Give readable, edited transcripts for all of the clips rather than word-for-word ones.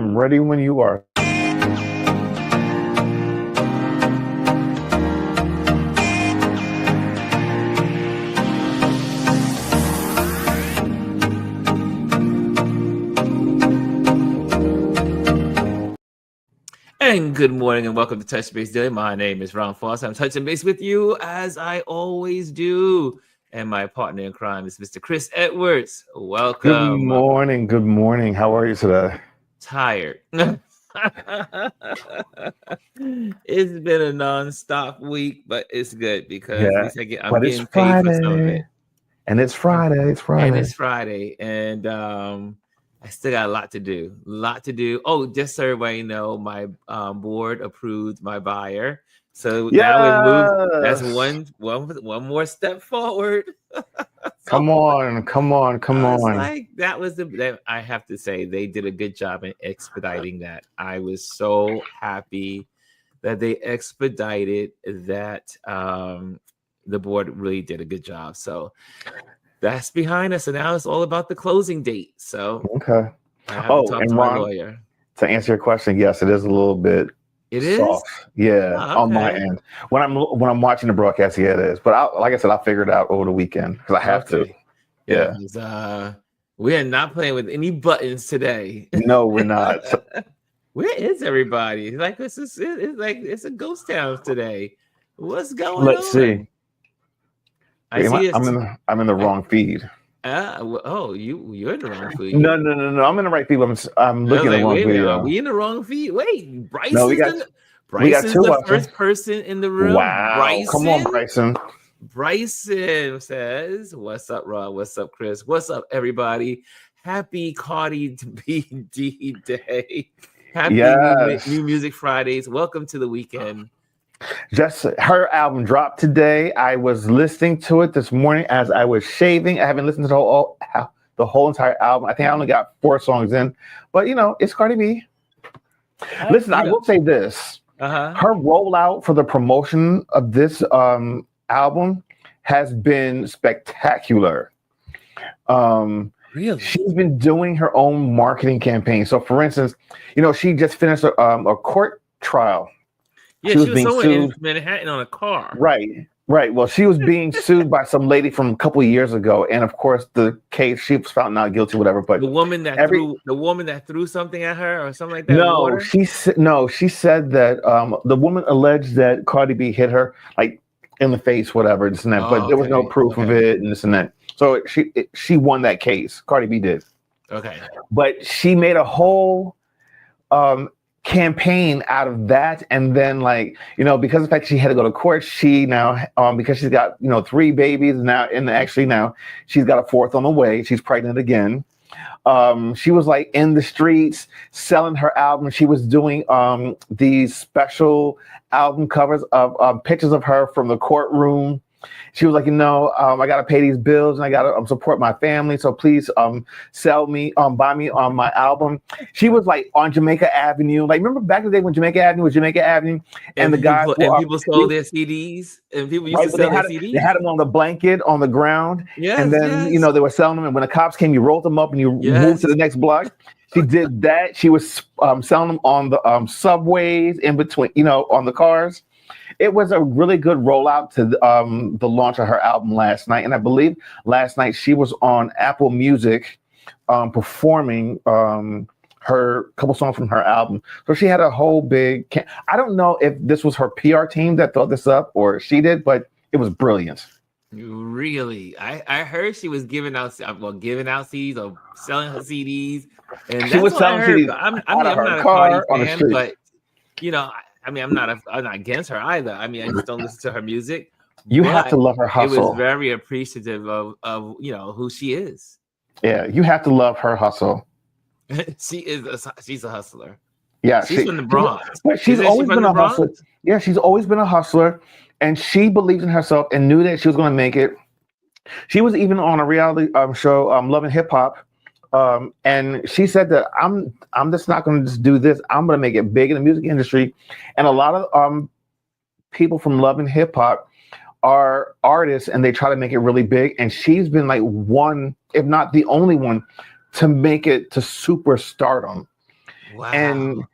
am ready when you are. And good morning and welcome to Touch Base Daily. My name is Ron Foss. I'm touching base with you as I always do. And my partner in crime is Mr. Chris Edwards. Welcome. Good morning. Good morning. How are you today? Tired. It's been a non-stop week, but it's good because at least I'm getting paid for some of it. And it's Friday. And I still got a lot to do. Oh, just so everybody know, my board approved my buyer. So now we move. That's one more step forward. Come on. Like that I have to say they did a good job in expediting that. I was so happy that they expedited that. The board really did a good job. So that's behind us, and now it's all about the closing date. So okay. I have to talk to my lawyer. To answer your question, yes, it is a little bit soft. Yeah, on my end. When I'm watching the broadcast, yeah, it is. But like I said, I'll figure it out over the weekend because I have to. Yeah. We are not playing with any buttons today. No, we're not. Where is everybody? Like it's a ghost town today. What's going on? Let's see. I'm in the wrong feed. You're in the wrong feed. No. I'm in the right feed. I'm looking at the wrong feed. Are we in the wrong feed? Wait, Bryce. No, we got the first person in the room. Wow. Bryson? Come on, Bryson. Bryson says, "What's up, Rob? What's up, Chris? What's up, everybody? Happy Cardi B Day. Happy New Music Fridays. Welcome to the weekend." Just her album dropped today. I was listening to it this morning as I was shaving. I haven't listened to the whole entire album. I think I only got 4 songs in, but it's Cardi B. Listen, I will say this: her rollout for the promotion of this album has been spectacular. Really, she's been doing her own marketing campaign. So, for instance, she just finished a court trial. Yeah, she was being sued in Manhattan on a car. Right. Well, she was being sued by some lady from a couple of years ago, and of course, the case she was found not guilty, whatever. But the woman that threw something at her or something like that. No, she said that the woman alleged that Cardi B hit her like in the face, whatever, this and that. But there was no proof of it, and this and that. So she won that case. Cardi B did. Okay. But she made a whole campaign out of that, and then because of the fact she had to go to court, she now because she's got 3 babies now, and actually now she's got a 4th on the way. She's pregnant again. She was in the streets selling her album. She was doing these special album covers of pictures of her from the courtroom. She was like, I got to pay these bills and I got to support my family. So please sell me, buy me on my album. She was on Jamaica Avenue. Remember back in the day when Jamaica Avenue was Jamaica Avenue? And the guys people sold their CDs and people used to sell their CDs. They had them on the blanket on the ground. Yes, and then, they were selling them. And when the cops came, you rolled them up and you moved to the next block. She did that. She was selling them on the subways in between, on the cars. It was a really good rollout to the launch of her album last night. And I believe last night she was on Apple Music performing her couple songs from her album. So she had a whole big... I don't know if this was her PR team that thought this up or she did, but it was brilliant. Really? I heard she was giving out CDs or selling her CDs. And she was selling CDs I'm not a Cardi fan, but, I'm not against her either. I just don't listen to her music. You have to love her hustle. It was very appreciative of who she is. Yeah, you have to love her hustle. She's a hustler. Yeah, she's from the Bronx. But she's always been a hustler. Yeah, she's always been a hustler, and she believes in herself and knew that she was going to make it. She was even on a reality show, Love and Hip Hop. And she said that I'm just not going to just do this. I'm going to make it big in the music industry. And a lot of people from Love and Hip Hop are artists, and they try to make it really big. And she's been one, if not the only one, to make it to superstardom. Wow. and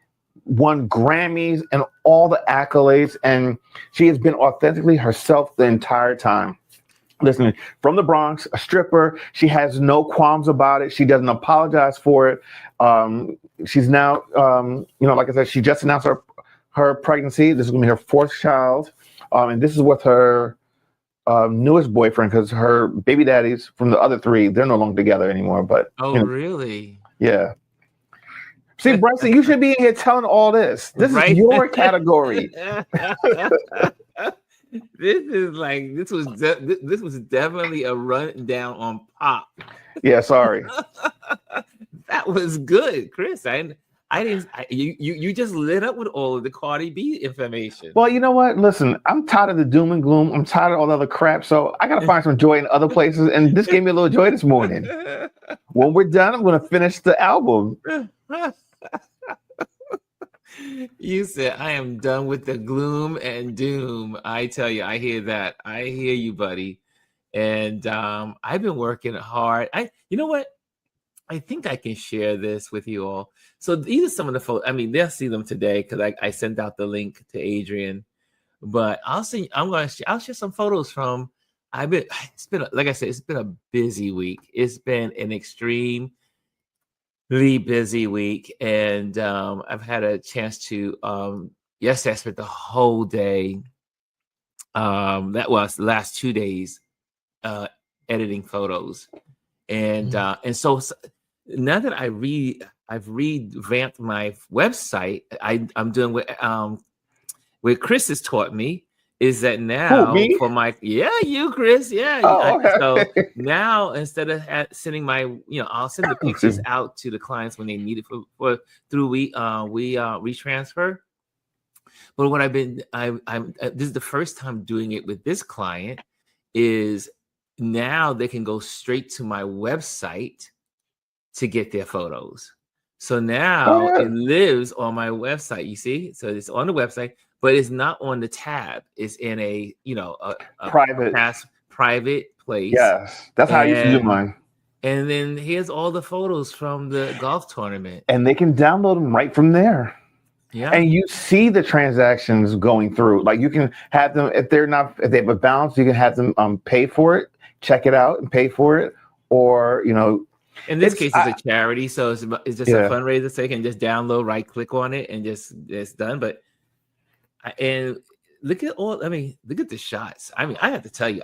won Grammys and all the accolades. And she has been authentically herself the entire time. Listen, from the Bronx, a stripper. She has no qualms about it. She doesn't apologize for it. She's now, like I said, she just announced her pregnancy. This is going to be her fourth child. And this is with her newest boyfriend, because her baby daddies from the other three, they're no longer together anymore. But really? Yeah. See, Bryson, you should be in here telling all this. This is your category. This was definitely a rundown on pop. Yeah, sorry. That was good, Chris. You just lit up with all of the Cardi B information. Well, you know what? Listen, I'm tired of the doom and gloom. I'm tired of all the other crap. So I got to find some joy in other places. And this gave me a little joy this morning. When we're done, I'm going to finish the album. You said, I am done with the gloom and doom. I tell you, I hear that. I hear you, buddy. And I've been working hard. You know what? I think I can share this with you all. So these are some of the photos. I mean, they'll see them today because I sent out the link to Adrian. But I'll share some photos from. It's been, like I said, it's been a busy week. It's been an extremely busy week, and I've had a chance to. Yesterday I spent the whole day. That was the last 2 days, editing photos, and so now that I've revamped my website. I'm doing what Chris has taught me is that now for my you Chris okay. So now instead of sending my I'll send the pictures out to the clients when they need it for through we retransfer. But what I'm this is the first time doing it with this client is now they can go straight to my website to get their photos. So now it lives on my website, you see? So it's on the website, but it's not on the tab. It's in a private place. Yes, that's how I used to do mine. And then here's all the photos from the golf tournament. And they can download them right from there. Yeah. And you see the transactions going through. Like you can have them, if they have a balance, you can have them pay for it, check it out and pay for it. Or, in this case, it's a charity, so it's just a fundraiser. So you can just download, right click on it, and it's done. But look at the shots. I mean, I have to tell you,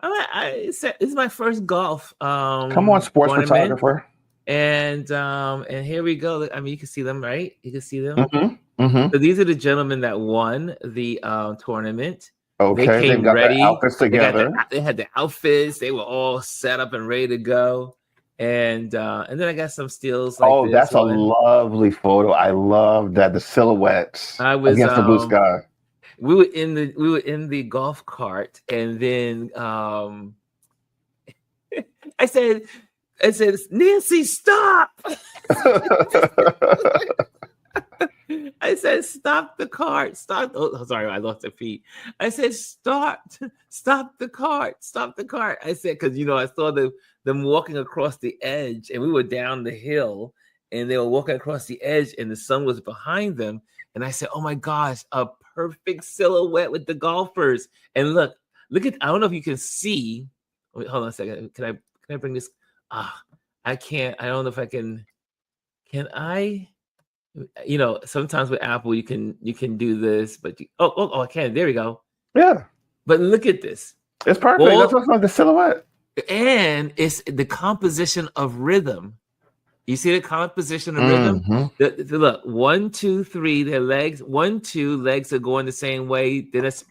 it's my first golf. Come on, sports photographer. And here we go. I mean, you can see them, right? You can see them. Mm-hmm, mm-hmm. So these are the gentlemen that won the tournament. Okay, they came ready. Their outfits together. They had the outfits. They were all set up and ready to go. And then I got some stills. Like that's a lovely photo. I love that, the silhouettes against the blue sky. We were in the golf cart, and then I said, Nancy, stop! I said, stop the cart. Stop. Oh, sorry, I lost the feet. I said, stop the cart. Stop the cart. I said, because, I saw them walking across the edge, and we were down the hill, and they were walking across the edge, and the sun was behind them. And I said, oh my gosh, a perfect silhouette with the golfers. And look at, I don't know if you can see. Wait, hold on a second. Can I bring this? I can't. I don't know if I can. Can I? Sometimes with Apple you can do this, but I can. There we go. Yeah. But look at this. It's perfect. That's what's like the silhouette. And it's the composition of rhythm. You see the composition of rhythm? Mm-hmm. Look, 1, 2, 3, their legs. 1, 2 legs are going the same way.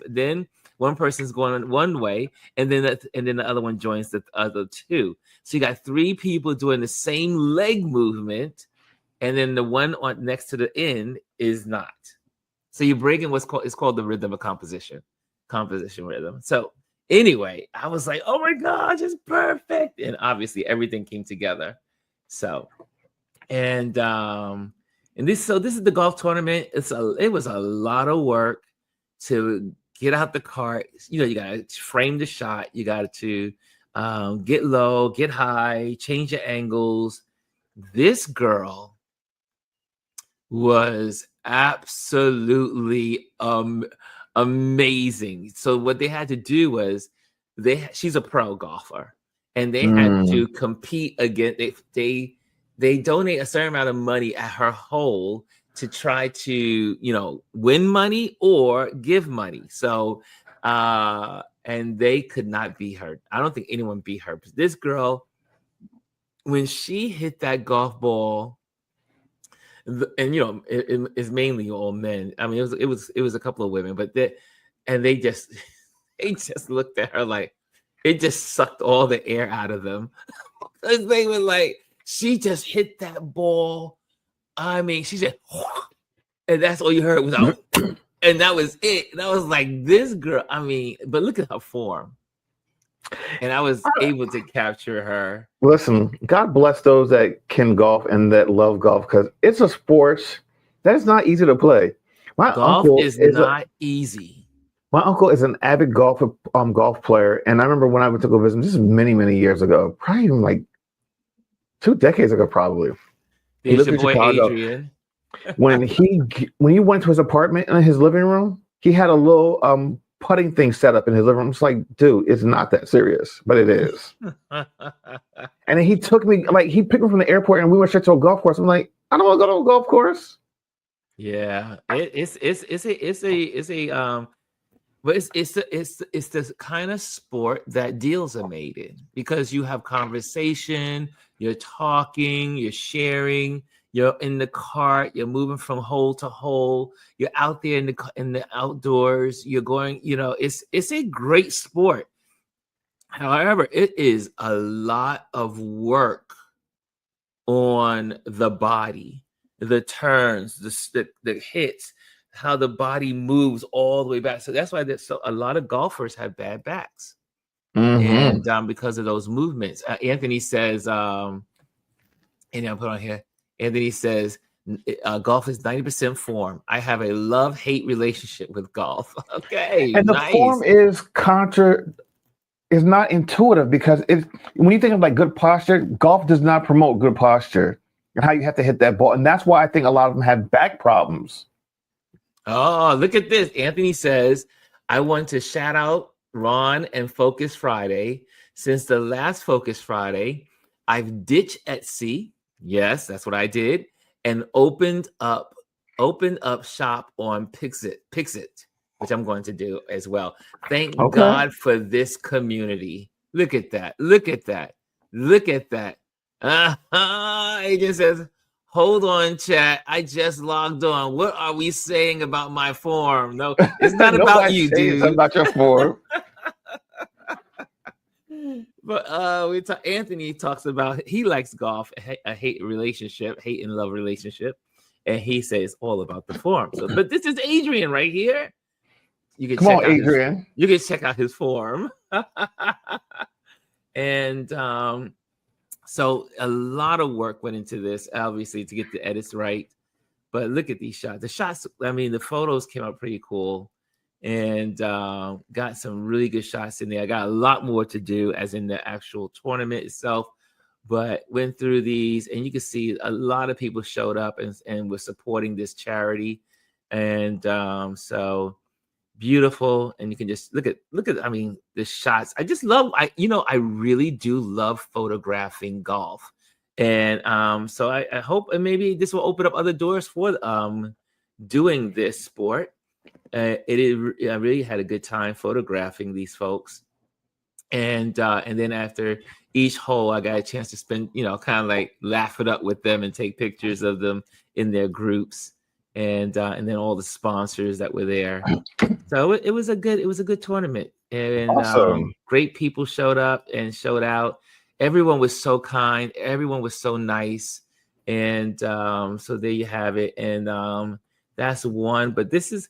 Then one person's going one way, and then the other one joins the other two. So you got 3 people doing the same leg movement, and then the one on next to the end is not. So you're breaking it's called the rhythm of composition rhythm. So anyway, I was like, oh my gosh, it's perfect. And obviously everything came together. So, and this is the golf tournament. It was a lot of work to get out the cart. You got to frame the shot. You got to get low, get high, change your angles. This girl was absolutely amazing. So what they had to do was she's a pro golfer, and they had to compete against they donate a certain amount of money at her hole to try to win money or give money. So and they could not beat her. I don't think anyone beat her. But this girl, when she hit that golf ball, and it's mainly all men. I mean, it was a couple of women, but they just they just looked at her like it just sucked all the air out of them. Because they were like, she just hit that ball. I mean, she just, and that's all you heard was, and that was it. And I was like, this girl. I mean, but look at her form. And I was able to capture her. Listen, God bless those that can golf and that love golf, because it's a sport that is not easy to play. Golf is not easy. My uncle is an avid golf player, and I remember when I went to go visit him, this is many, many years ago, probably even like 2 decades ago, probably. He lived in Chicago. Adrian. when he went to his apartment in his living room, he had a little putting thing set up in his living room. It's like, dude, it's not that serious, but it is. And then he took me, like, he picked me from the airport, and we went straight to a golf course. I'm like, I don't want to go to a golf course. Yeah, it's the kind of sport that deals are made in, because you have conversation, you're talking, you're sharing, you're in the cart, you're moving from hole to hole, you're out there in the outdoors, you're going, it's a great sport. However, it is a lot of work on the body, the turns, the hits, how the body moves all the way back. So that's why a lot of golfers have bad backs. And because of those movements. Anthony says, and I'll put on here, Anthony says, golf is 90% form. I have a love-hate relationship with golf. Okay. And the form is not intuitive, because when you think of like good posture, golf does not promote good posture and how you have to hit that ball. And that's why I think a lot of them have back problems. Oh, look at this. Anthony says, I want to shout out Ron and Focus Friday. Since the last Focus Friday, I've ditched Etsy. Yes, that's what I did. And opened up shop on Pixit, which I'm going to do as well. Thank God for this community. Look at that. Look at that. Look at that. Agent says, hold on, chat. I just logged on. What are we saying about my form? No, it's not about you, dude. It's about your form. But Anthony talks about he likes golf, a hate and love relationship, and he says all about the form. So, but this is Adrian right here. You can check out Adrian. You can check out his form, and so a lot of work went into this, obviously, to get the edits right. But look at these shots. The shots, I mean, the photos came out pretty cool, and got some really good shots in there. I got a lot more to do, as in the actual tournament itself, but went through these, and you can see a lot of people showed up and were supporting this charity. And so beautiful. And you can just look at, I mean, the shots. I just love, I really do love photographing golf. And so I hope, and maybe this will open up other doors for doing this sport. I really had a good time photographing these folks. And then after each hole, I got a chance to spend, kind of like laugh it up with them and take pictures of them in their groups. And then all the sponsors that were there. So it was a good tournament, and awesome. Great people showed up and showed out. Everyone was so kind. Everyone was so nice. And so there you have it. And that's one. But this is,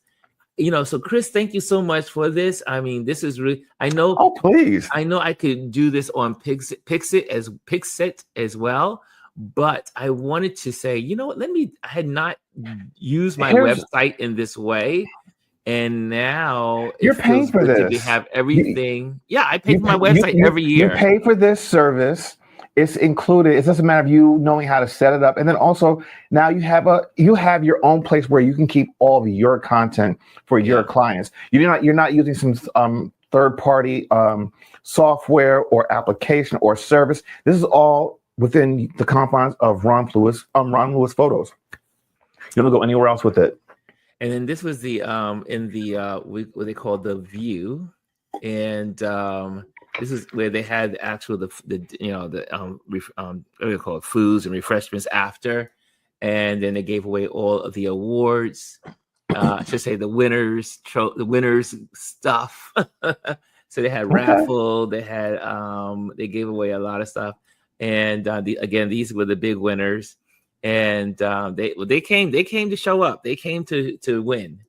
so Chris, thank you so much for this. I mean, this is really, I know. Oh, please. I know I could do this on Pixit as well. But I wanted to say, you know what? I had not used my website in this way, and now you're paying for this. We have everything. I pay for my website every year. You pay for this service, it's included. It's just a matter of you knowing how to set it up, and then also now you have your own place where you can keep all of your content for your clients. You're not using some third party software or application or service. This is all within the confines of Ron Lewis Photos. You don't go anywhere else with it. And then this was the in the what they call the view, and this is where they had actual the what do you call it, foods and refreshments after, and then they gave away all of the awards. I should say the winners stuff. So they had raffle, they had they gave away a lot of stuff, and again these were the big winners, and they came to show up, they came to win,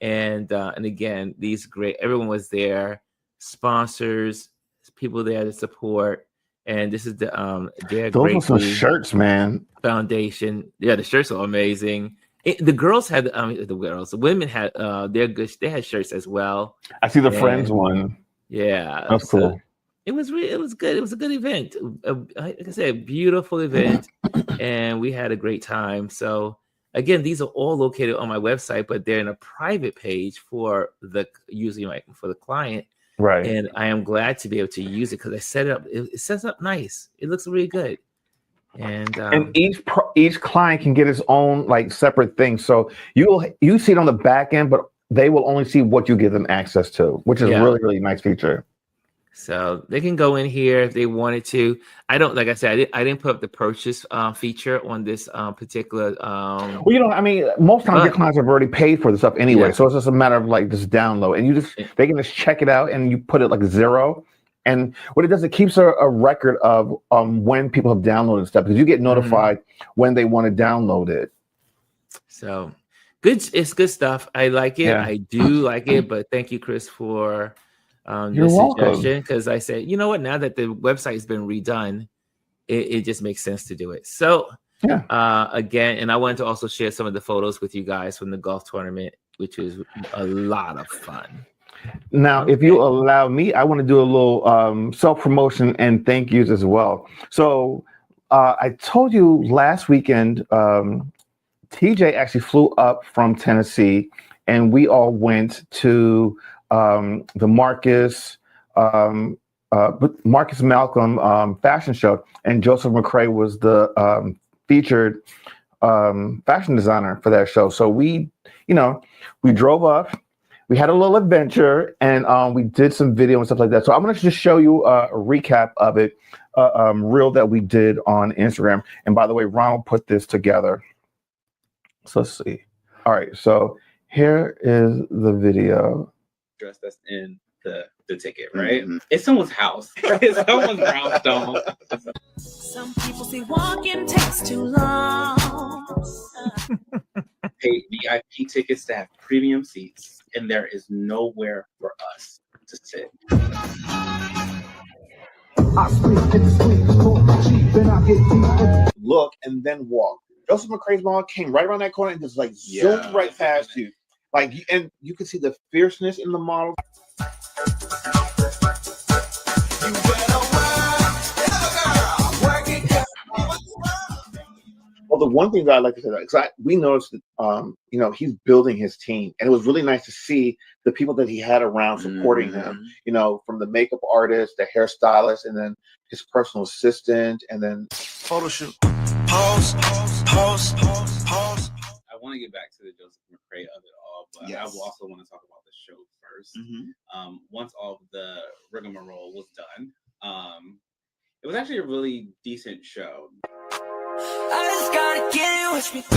and again these great, everyone was there, sponsors, people there to support, and this is their those were some shirts, man. Foundation. Yeah, the shirts are amazing. The girls had the women had they had shirts as well. I see the Friends one. Yeah, that's cool. It was good. It was a good event. Like I said, a beautiful event, and we had a great time. So again, these are all located on my website, but they're in a private page for the client. Right. And I am glad to be able to use it because I set it up. It sets up nice. It looks really good. And each client can get his own like separate thing. So you see it on the back end, but they will only see what you give them access to, which is really, really nice feature. So they can go in here if they wanted to. I don't, like I said, I didn't put up the purchase feature on this particular. Well, I mean, most times your clients have already paid for the stuff anyway, so it's just a matter of like just download, and they can just check it out, and you put it like 0. And what it does, it keeps a record of when people have downloaded stuff, because you get notified when they want to download it. So good, it's good stuff. I like it. I do like it. But thank you, Chris, for You're welcome. suggestion, because I said, you know what, now that the website has been redone, it just makes sense to do it. So again, and I wanted to also share some of the photos with you guys from the golf tournament, which is a lot of fun. Now, if you allow me, I want to do a little self-promotion and thank yous as well. So I told you last weekend, TJ actually flew up from Tennessee, and we all went to the Marcus Malcolm fashion show, and Joseph McCrae was the featured fashion designer for that show. So we drove up. We had a little adventure, and we did some video and stuff like that. So I'm going to just show you a recap of it, reel that we did on Instagram. And by the way, Ronald put this together. So let's see. All right, so here is the video. Dress that's in the ticket, right? It's someone's house. It's someone's brownstone. Some people say walking takes too long. Paid VIP tickets to have premium seats, and there is nowhere for us to sit. Look and then walk. Joseph McCrae's mom came right around that corner and just like zoomed right past you. Like, and you can see the fierceness in the model. Well, the one thing that I like to say, because we noticed that, he's building his team, and it was really nice to see the people that he had around supporting him. From the makeup artist, the hairstylist, and then his personal assistant, and then photo shoot. Pause. I want to get back to the Joseph McCrae of it all, but I also want to talk about the show first. Once all of the rigmarole was done, it was actually a really decent show. I just gotta get it, watch me go.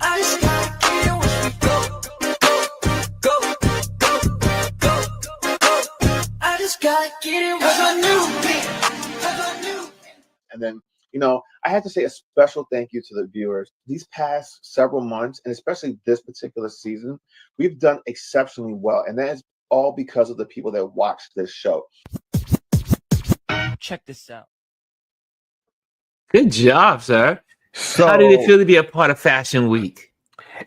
I just gotta get it, watch me go. I just gotta get it, watch my new beat. And then, I had to say a special thank you to the viewers. These past several months, and especially this particular season, we've done exceptionally well. And that is all because of the people that watch this show. Check this out. Good job, sir. So, how did it feel to be a part of Fashion Week?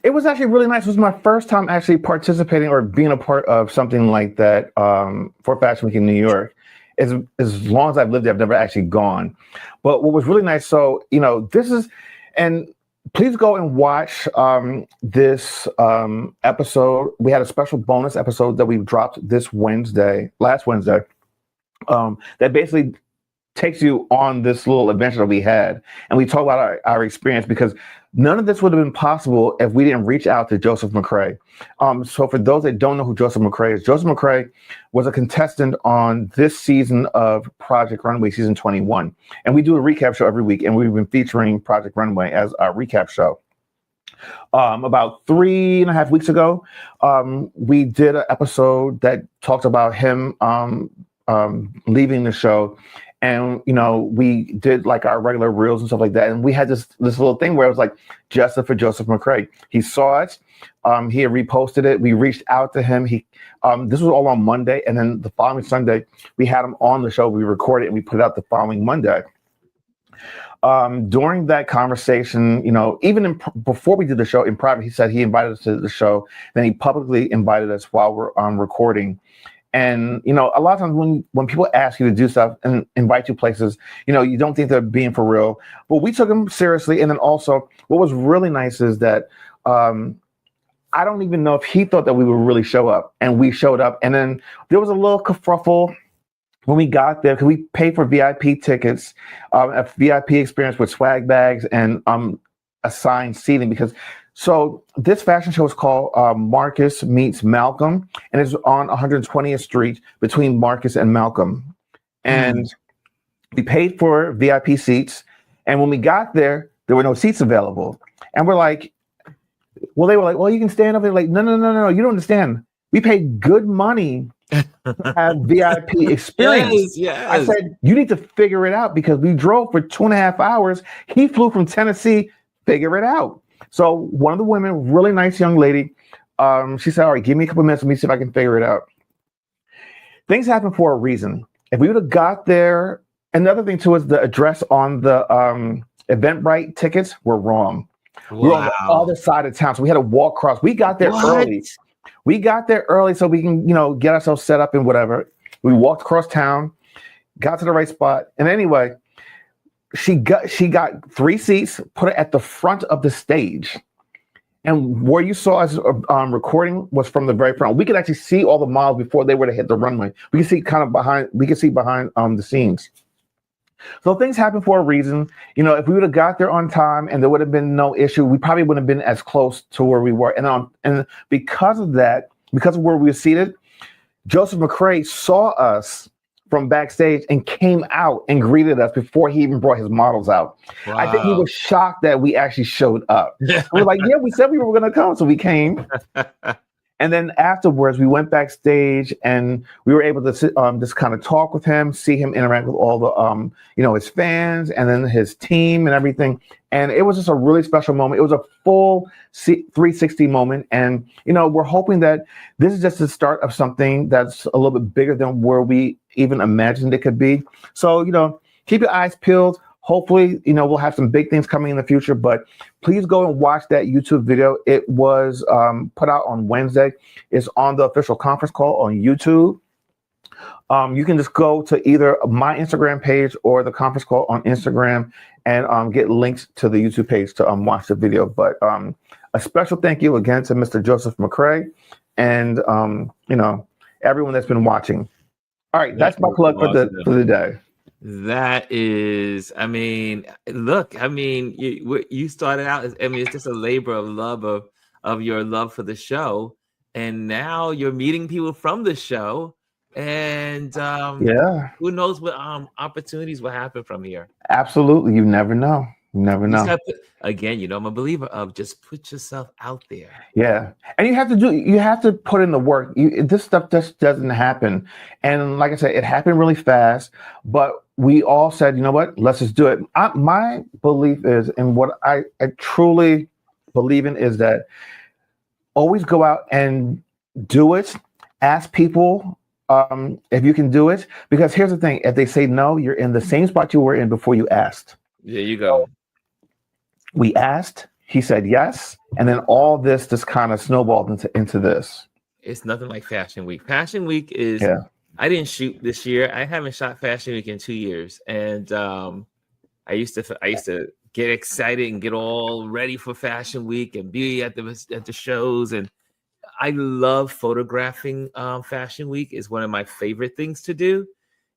It was actually really nice. It was my first time actually participating or being a part of something like that for Fashion Week in New York. As long as I've lived there, I've never actually gone. But what was really nice, so this is, and please go and watch this episode. We had a special bonus episode that we dropped last Wednesday, that basically takes you on this little adventure that we had. And we talk about our experience, because none of this would have been possible if we didn't reach out to Joseph McCray. So for those that don't know who Joseph McCray is, Joseph McCray was a contestant on this season of Project Runway, season 21. And we do a recap show every week, and we've been featuring Project Runway as our recap show. About 3.5 weeks ago, we did an episode that talked about him leaving the show. And, we did like our regular reels and stuff like that. And we had this little thing where it was like, Justice for Joseph McCray. He saw it. He had reposted it. We reached out to him. This was all on Monday. And then the following Sunday, we had him on the show. We recorded and we put it out the following Monday. During that conversation, even before we did the show in private, he said he invited us to the show. Then he publicly invited us while we're recording. And, a lot of times when people ask you to do stuff and invite you places, you don't think they're being for real. But we took them seriously. And then also what was really nice is that I don't even know if he thought that we would really show up. And we showed up. And then there was a little kerfuffle when we got there, because we paid for VIP tickets, a VIP experience with swag bags and assigned seating. So this fashion show is called Marcus Meets Malcolm, and it's on 120th Street between Marcus and Malcolm. And we paid for VIP seats. And when we got there, there were no seats available. And we're like, they were like, well, you can stand up there. Like, no, you don't understand. We paid good money to have VIP experience. Yes. I said, you need to figure it out, because we drove for 2.5 hours. He flew from Tennessee. Figure it out. So one of the women, really nice young lady, she said, all right, give me a couple minutes. Let me see if I can figure it out. Things happen for a reason. If we would have got there, another thing too is the address on the Eventbrite tickets were wrong. Wow. We were on the other side of town, so we had to walk across. We got there early. We got there early so we can, get ourselves set up and whatever. We walked across town, got to the right spot. And anyway, she got 3 seats, put it at the front of the stage. And where you saw us recording was from the very front. We could actually see all the models before they were to hit the runway. We could see behind the scenes. So things happen for a reason. If we would have got there on time and there would have been no issue, we probably wouldn't have been as close to where we were. And because of that, because of where we were seated, Joseph McCray saw us from backstage and came out and greeted us before he even brought his models out. Wow. I think he was shocked that we actually showed up. We're like, yeah, we said we were going to come, so we came. And then afterwards, we went backstage and we were able to sit, just kind of talk with him, see him interact with all the, his fans and then his team and everything. And it was just a really special moment. It was a full 360 moment. And, we're hoping that this is just the start of something that's a little bit bigger than where we even imagined it could be. So, keep your eyes peeled. Hopefully, we'll have some big things coming in the future, but please go and watch that YouTube video. It was put out on Wednesday. It's on the official conference call on YouTube. You can just go to either my Instagram page or the conference call on Instagram and get links to the YouTube page to watch the video. But a special thank you again to Mr. Joseph McCray and, everyone that's been watching. All right, that's my plug for the day. That is, you started out, it's just a labor of love of your love for the show. And now you're meeting people from the show. And who knows what opportunities will happen from here. Absolutely. You never know. You never know. Again, I'm a believer of just put yourself out there. Yeah. And you have to put in the work. This stuff just doesn't happen. And like I said, it happened really fast, but we all said, you know what, let's just do it. My belief is, and what I truly believe in, is that always go out and do it. Ask people if you can do it. Because here's the thing, if they say no, you're in the same spot you were in before you asked. There you go. We asked, he said yes, and then all this just kind of snowballed into this. It's nothing like Fashion Week. Fashion Week is. Yeah. I didn't shoot this year. I haven't shot Fashion Week in 2 years, and I used to get excited and get all ready for Fashion Week and be at the shows. And I love photographing Fashion Week. Is one of my favorite things to do.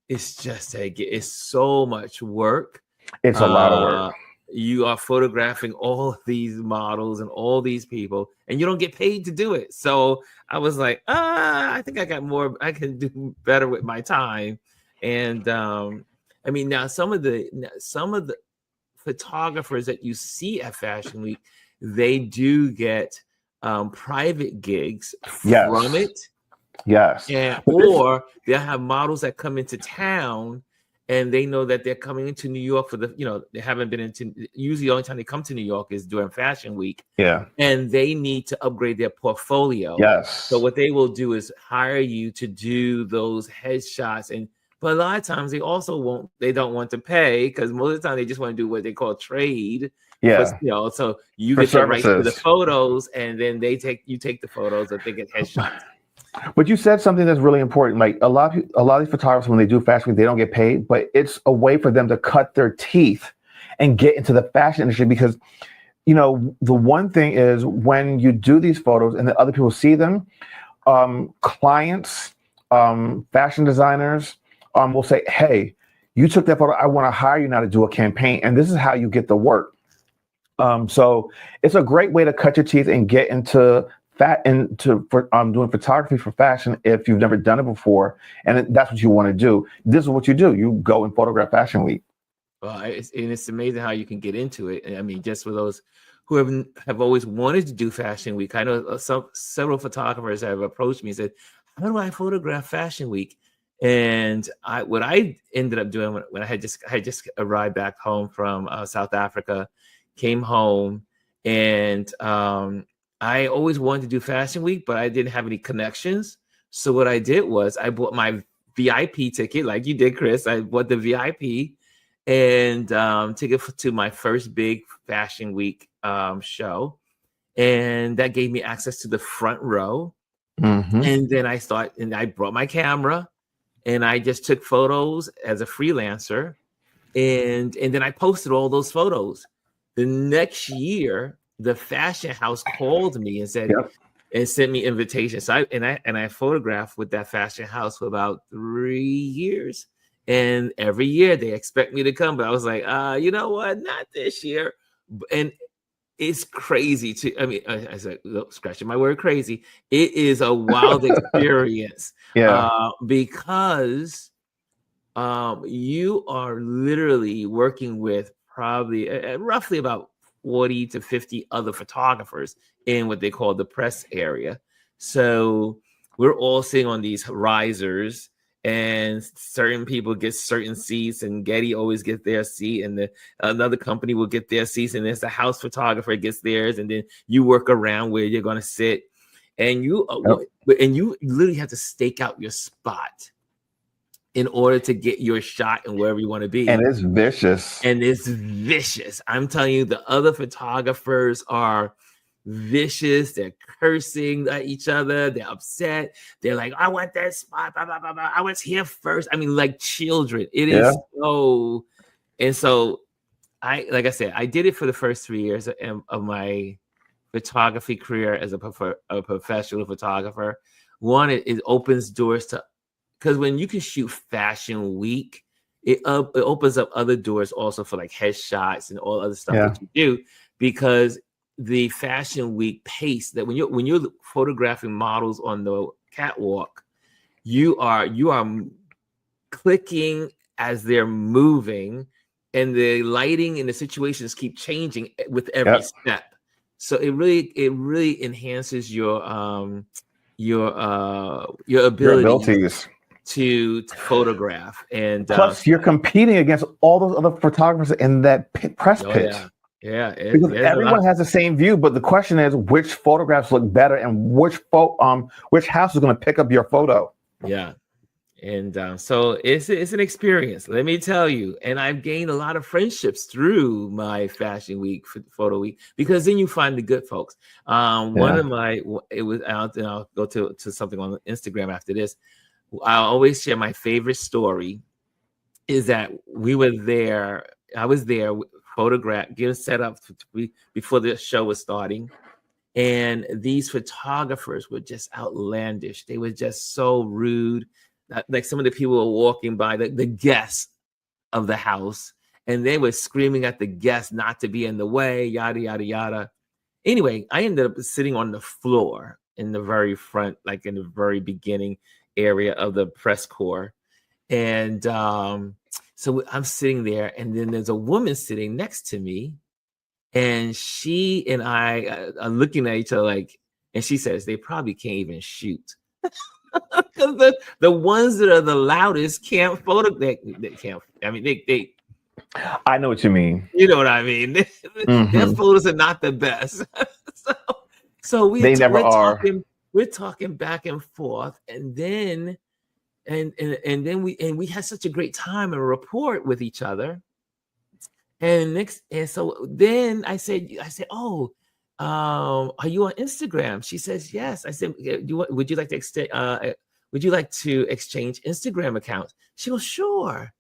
It's just it's so much work. It's a lot of work. You are photographing all these models and all these people, and you don't get paid to do it. So I was like, I think I can do better with my time. And I mean, now some of the photographers that you see at Fashion Week, they do get private gigs from it. Yes. Or they'll have models that come into town and they know that they're coming into New York for they haven't been usually the only time they come to New York is during Fashion Week. Yeah. And they need to upgrade their portfolio. Yes. So what they will do is hire you to do those headshots. But a lot of times they don't want to pay, because most of the time they just want to do what they call trade. Yeah. So you get the rights to the photos, and then you take the photos, or they get headshots. But you said something that's really important. Like a lot of these photographers, when they do Fashion Week, they don't get paid, but it's a way for them to cut their teeth and get into the fashion industry. Because, the one thing is, when you do these photos and then other people see them, clients, fashion designers will say, hey, you took that photo. I want to hire you now to do a campaign. And this is how you get the work. So it's a great way to cut your teeth and get into doing photography for fashion if you've never done it before, and that's what you want to do. This is what you do. You go and photograph Fashion Week. Well, it's amazing how you can get into it. I mean, just for those who have always wanted to do Fashion Week, I know several photographers have approached me and said, "How do I photograph Fashion Week?" And what I ended up doing when I had just arrived back home from South Africa, came home, and I always wanted to do Fashion Week, but I didn't have any connections. So what I did was I bought my VIP ticket, like you did, Chris. I bought the VIP and ticket to my first big Fashion Week show. And that gave me access to the front row. Mm-hmm. And then I brought my camera, and I just took photos as a freelancer. And then I posted all those photos. The next year, the fashion house called me and said, and sent me invitations. So I photographed with that fashion house for about 3 years. And every year they expect me to come, but I was like, you know what? Not this year. And it's crazy I said, scratching my word, crazy. It is a wild experience. Because you are literally working with probably roughly about 40 to 50 other photographers in what they call the press area. So we're all sitting on these risers, and certain people get certain seats, and Getty always gets their seat, and another company will get their seats, and there's the house photographer gets theirs, and then you work around where you're going to sit, and you literally have to stake out your spot in order to get your shot and wherever you want to be. And it's vicious. I'm telling you, the other photographers are vicious. They're cursing at each other. They're upset. They're like, I want that spot. Blah, blah, blah, blah. I was here first. I mean, like children. It is so. And so like I said, I did it for the first 3 years of my photography career as a professional photographer. One, it opens doors to, because when you can shoot Fashion Week, it opens up other doors also for like headshots and all other stuff that you do, because the Fashion Week pace, that when you're photographing models on the catwalk, you are clicking as they're moving, and the lighting and the situations keep changing with every step. So it really enhances your abilities to photograph. And plus you're competing against all those other photographers in that press pit. Because everyone has the same view, but the question is which photographs look better and which house is going to pick up your photo. And so it's an experience, let me tell you. And I've gained a lot of friendships through my Fashion Week, photo week, because then you find the good folks. One of my, it was out, and I'll go to something on Instagram after this. I always share my favorite story is that we were there. I was there, photographed, getting set up before the show was starting. And these photographers were just outlandish. They were just so rude. Like some of the people were walking by, the guests of the house, and they were screaming at the guests not to be in the way, yada, yada, yada. Anyway, I ended up sitting on the floor in the very front, like in the very beginning area of the press corps. And so I'm sitting there, and then there's a woman sitting next to me. And she and I are looking at each other like, and she says, they probably can't even shoot. Because the ones that are the loudest can't photo. They can't. I mean, they. I know what you mean. You know what I mean. Their photos are not the best. so we're talking. We're talking back and forth, and then, and then we had such a great time and rapport with each other. And so then I said, oh, are you on Instagram? She says, yes. I said, would you like to exchange Instagram accounts? She goes, sure.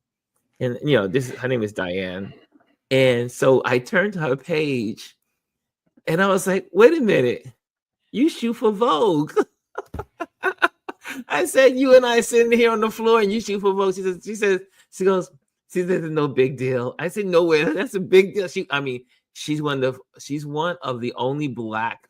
And her name is Diane. And so I turned to her page, and I was like, wait a minute, you shoot for Vogue. I said, you and I sitting here on the floor, and you shoot for Vogue. She goes, see, there's no big deal. I said, no way, that's a big deal. She's one of the only black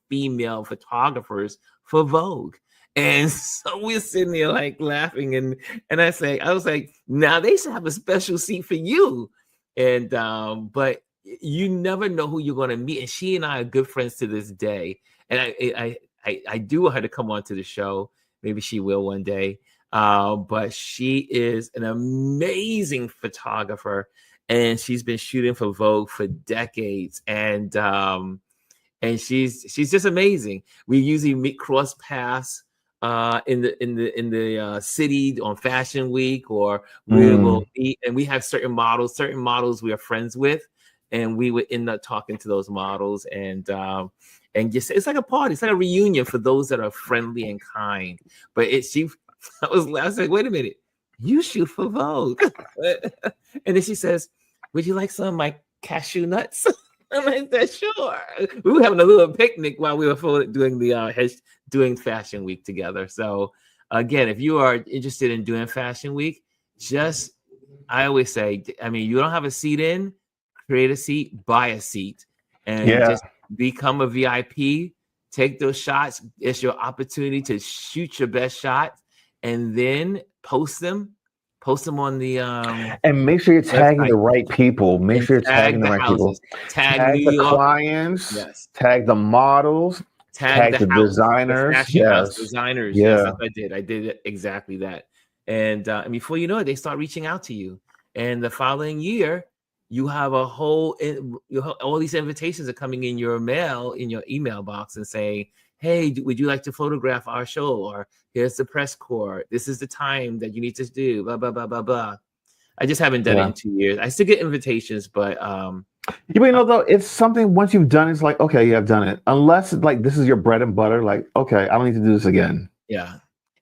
female photographers for Vogue. And so we're sitting there like laughing, and I was like, now they should have a special seat for you. And but you never know who you're going to meet. And she and I are good friends to this day. And I do want her to come on to the show. Maybe she will one day. But she is an amazing photographer, and she's been shooting for Vogue for decades. And she's just amazing. We usually cross paths in the city on Fashion Week, or we will eat, and we have certain models we are friends with, and we would end up talking to those models, and just it's like a party, it's like a reunion for those that are friendly and kind. But I said, wait a minute, you shoot for Vogue. And then she says, would you like some of my cashew nuts? I said, sure. We were having a little picnic while we were doing Fashion Week together. So again, if you are interested in doing Fashion Week, I always say, I mean, you don't have a seat in, create a seat, buy a seat, and just become a VIP. Take those shots. It's your opportunity to shoot your best shot, and then post them on the and make sure you're tagging website. the right people. Make sure you're tagging the right people. Tag New the York clients. Yes. Tag the models. Tag the designers. Yes. Designers. Yeah. Yes, I did. I did exactly that. And before you know it, they start reaching out to you. And the following year, you have all these invitations are coming in your mail, in your email box, and saying, hey, would you like to photograph our show? Or here's the press corps. This is the time that you need to do, blah, blah, blah, blah, blah. I just haven't done it in 2 years. I still get invitations, but though, it's something once you've done, it's like, okay, yeah, I've done it. Unless it's like this is your bread and butter, like, okay, I don't need to do this again. Yeah.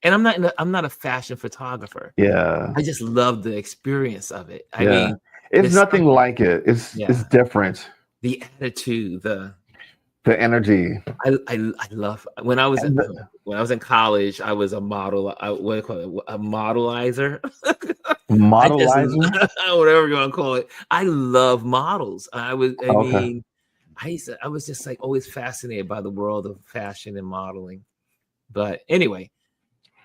And I'm not a fashion photographer. Yeah. I just love the experience of it. I mean, it's nothing like it. It's different. The attitude, the energy. I love when I was in college, I was a model. What do you call it? A modelizer. Modelizer? Whatever you want to call it. I love models. I was just like always fascinated by the world of fashion and modeling. But anyway,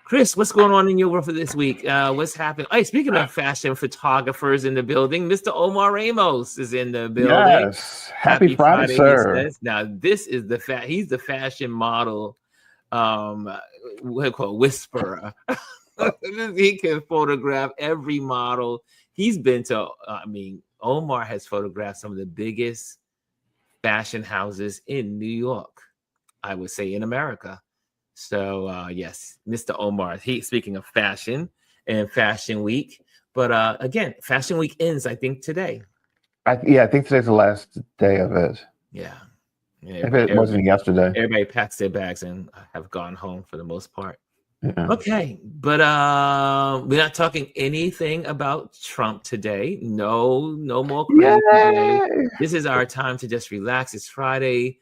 Chris, what's going on in your world for this week? What's happening? Hey, speaking of fashion photographers in the building, Mr. Omar Ramos is in the building. Yes. Happy Friday, sir. Now, this is he's the fashion model, whisperer. He can photograph every model. He's been to, Omar has photographed some of the biggest fashion houses in New York, I would say in America. So yes, Mr. Omar. Speaking of fashion and Fashion Week, but again, Fashion Week ends, I think, today. I think today's the last day of it. Yeah. If it wasn't yesterday. Everybody packs their bags and have gone home for the most part. Yeah. Okay, but we're not talking anything about Trump today. No more crazy today. This is our time to just relax. It's Friday.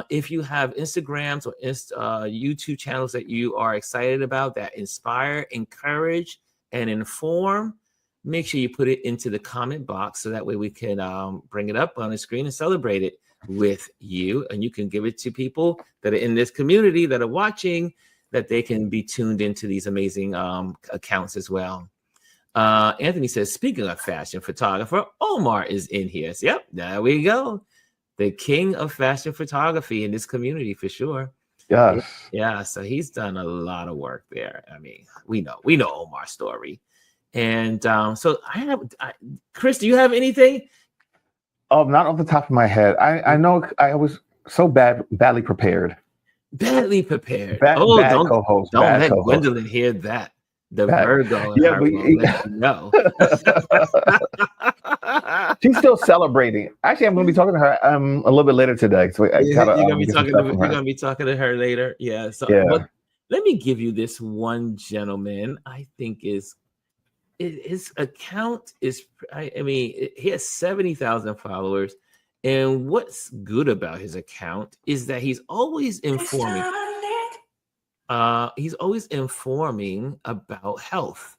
If you have Instagrams or YouTube channels that you are excited about that inspire, encourage, and inform, make sure you put it into the comment box so that way we can bring it up on the screen and celebrate it with you. And you can give it to people that are in this community that are watching, that they can be tuned into these amazing accounts as well. Anthony says, speaking of fashion photographer, Omar is in here. So, yep, there we go. The king of fashion photography in this community for sure. Yes. Yeah, so he's done a lot of work there. I mean, we know Omar's story. And so Chris, do you have anything? Oh, not off the top of my head. I know I was so badly prepared. Badly prepared. Bad co-host. Don't let Gwendolyn hear that. The Virgo in her will let you know. She's still celebrating. Actually, I'm going to be talking to her a little bit later today. So you're going to be talking to her later. Yeah. So but let me give you this one gentleman. I think his account is. I mean, he has 70,000 followers. And what's good about his account is that he's always informing. He's always informing about health,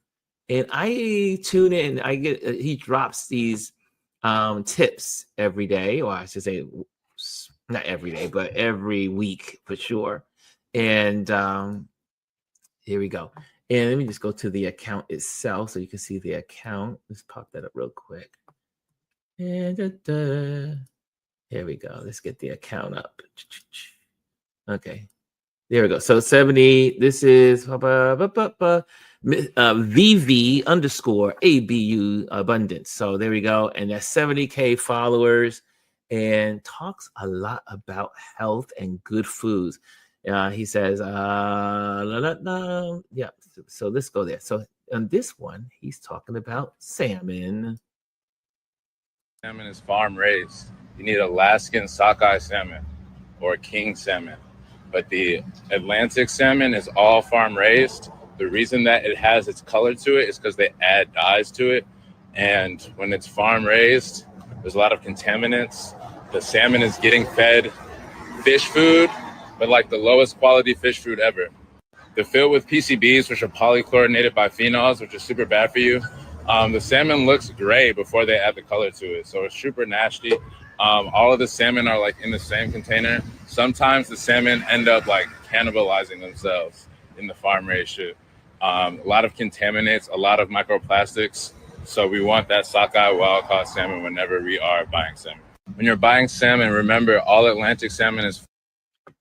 and I tune in. He drops these tips every day, or I should say, not every day, but every week for sure. And here we go. And let me just go to the account itself so you can see the account. Let's pop that up real quick. And here we go. Let's get the account up. Okay. There we go. So 70, this is VV_ABU abundance. So there we go. And that's 70K followers and talks a lot about health and good foods. He says, yeah. So let's go there. So on this one, he's talking about salmon. Salmon is farm raised. You need Alaskan sockeye salmon or king salmon. But the Atlantic salmon is all farm raised. The reason that it has its color to it is because they add dyes to it. And when it's farm raised, there's a lot of contaminants. The salmon is getting fed fish food, but like the lowest quality fish food ever. They're filled with PCBs, which are polychlorinated biphenyls, which are super bad for you. The salmon looks gray before they add the color to it. So it's super nasty. All of the salmon are like in the same container. Sometimes the salmon end up like cannibalizing themselves in the farm raised shit. A lot of contaminants, a lot of microplastics. So we want that sockeye wild caught salmon whenever we are buying salmon. When you're buying salmon, remember all Atlantic salmon is.